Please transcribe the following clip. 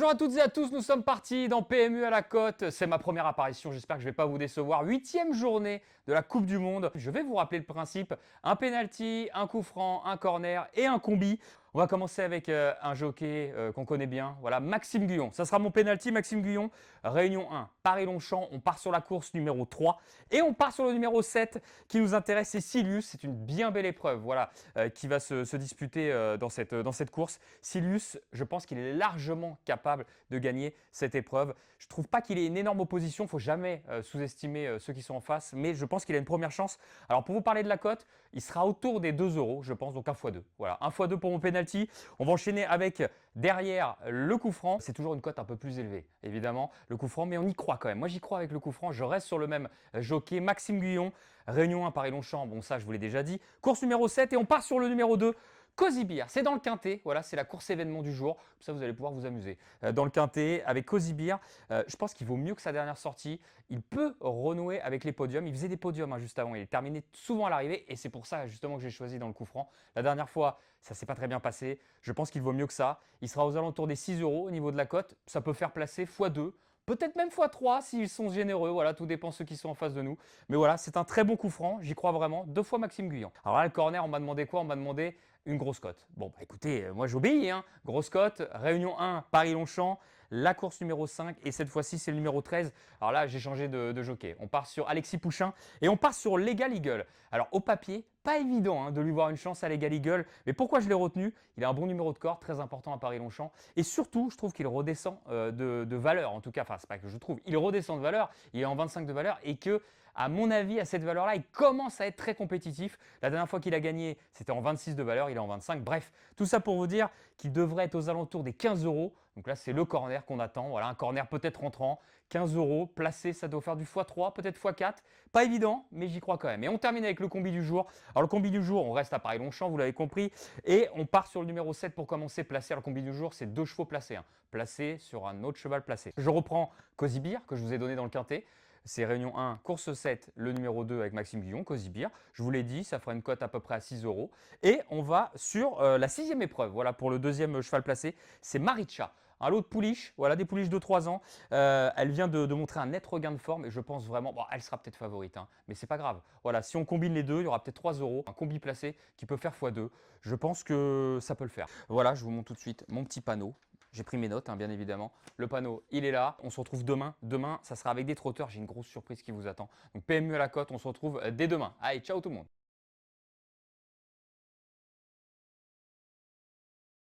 Bonjour à toutes et à tous, nous sommes partis dans PMU à la cote. C'est ma première apparition, j'espère que je ne vais pas vous décevoir. 8e journée de la Coupe du Monde. Je vais vous rappeler le principe. Un penalty, un coup franc, un corner et un combi. On va commencer avec un jockey qu'on connaît bien. Voilà, Maxime Guyon. Ça sera mon penalty, Maxime Guyon. Réunion 1, Paris-Longchamp. On part sur la course numéro 3. Et on part sur le numéro 7 qui nous intéresse, c'est Silius. C'est une bien belle épreuve voilà, qui va se disputer dans cette course. Silius, je pense qu'il est largement capable de gagner cette épreuve. Je ne trouve pas qu'il ait une énorme opposition. Il ne faut jamais sous-estimer ceux qui sont en face. Mais je pense qu'il a une première chance. Alors pour vous parler de la cote, il sera autour des 2 euros, je pense. Donc 1 x 2. Voilà, 1 x 2 pour mon penalty. On va enchaîner avec derrière le coup franc. C'est toujours une cote un peu plus élevée, évidemment, le coup franc, mais on y croit quand même. Moi, j'y crois avec le coup franc. Je reste sur le même jockey, Maxime Guyon. Réunion 1, Paris-Longchamp. Bon, ça, je vous l'ai déjà dit. Course numéro 7 et on part sur le numéro 2. Cozy Beer, c'est dans le Quintet, voilà, c'est la course événement du jour, comme ça vous allez pouvoir vous amuser. Dans le Quintet, avec Cozy Beer, je pense qu'il vaut mieux que sa dernière sortie, il peut renouer avec les podiums, il faisait des podiums juste avant, il est terminé souvent à l'arrivée et c'est pour ça justement que j'ai choisi dans le coup franc. La dernière fois, ça s'est pas très bien passé, je pense qu'il vaut mieux que ça, il sera aux alentours des 6 euros au niveau de la cote, ça peut faire placer x2, peut-être même x3 s'ils sont généreux, voilà, tout dépend de ceux qui sont en face de nous. Mais voilà, c'est un très bon coup franc, j'y crois vraiment, 2 fois Maxime Guyon. Alors là, le corner, on m'a demandé quoi? On m'a demandé une grosse cote. Bon, bah écoutez, moi j'obéis, hein. Grosse cote, Réunion 1, Paris-Longchamp, la course numéro 5 et cette fois-ci c'est le numéro 13. Alors là, j'ai changé de jockey. On part sur Alexis Pouchin et on part sur Legal Eagle. Alors au papier, pas évident de lui voir une chance à Legal Eagle, mais pourquoi je l'ai retenu? Il a un bon numéro de corps, très important à Paris-Longchamp. Et surtout, je trouve qu'il redescend de valeur, en tout cas, enfin c'est pas que je trouve, il redescend de valeur, il est en 25 de valeur et que, à mon avis, à cette valeur-là, il commence à être très compétitif. La dernière fois qu'il a gagné, c'était en 26 de valeur, il est en 25. Bref, tout ça pour vous dire qu'il devrait être aux alentours des 15 euros. Donc là, c'est le corner qu'on attend. Voilà, un corner peut-être rentrant. 15 euros, placé, ça doit faire du x3, peut-être x4. Pas évident, mais j'y crois quand même. Et on termine avec le combi du jour. Alors le combi du jour, on reste à Paris-Longchamp, vous l'avez compris. Et on part sur le numéro 7 pour commencer. Placé, le combi du jour, c'est 2 chevaux placés. Placé sur un autre cheval placé. Je reprends Cozy Beer, que je vous ai donné dans le Quintet. C'est Réunion 1, course 7, le numéro 2 avec Maxime Guyon, Cozy Beer. Je vous l'ai dit, ça fera une cote à peu près à 6 euros. Et on va sur la 6e épreuve. Voilà pour le deuxième cheval placé. C'est Maricha. Un lot de pouliches, voilà, des pouliches de 3 ans. Elle vient de montrer un net regain de forme et je pense vraiment, bon, elle sera peut-être favorite, mais c'est pas grave. Voilà, si on combine les deux, il y aura peut-être 3 euros, un combi placé qui peut faire x2. Je pense que ça peut le faire. Voilà, je vous montre tout de suite mon petit panneau. J'ai pris mes notes, bien évidemment. Le panneau, il est là. On se retrouve demain. Demain, ça sera avec des trotteurs. J'ai une grosse surprise qui vous attend. Donc PMU à la cote, on se retrouve dès demain. Allez, ciao tout le monde.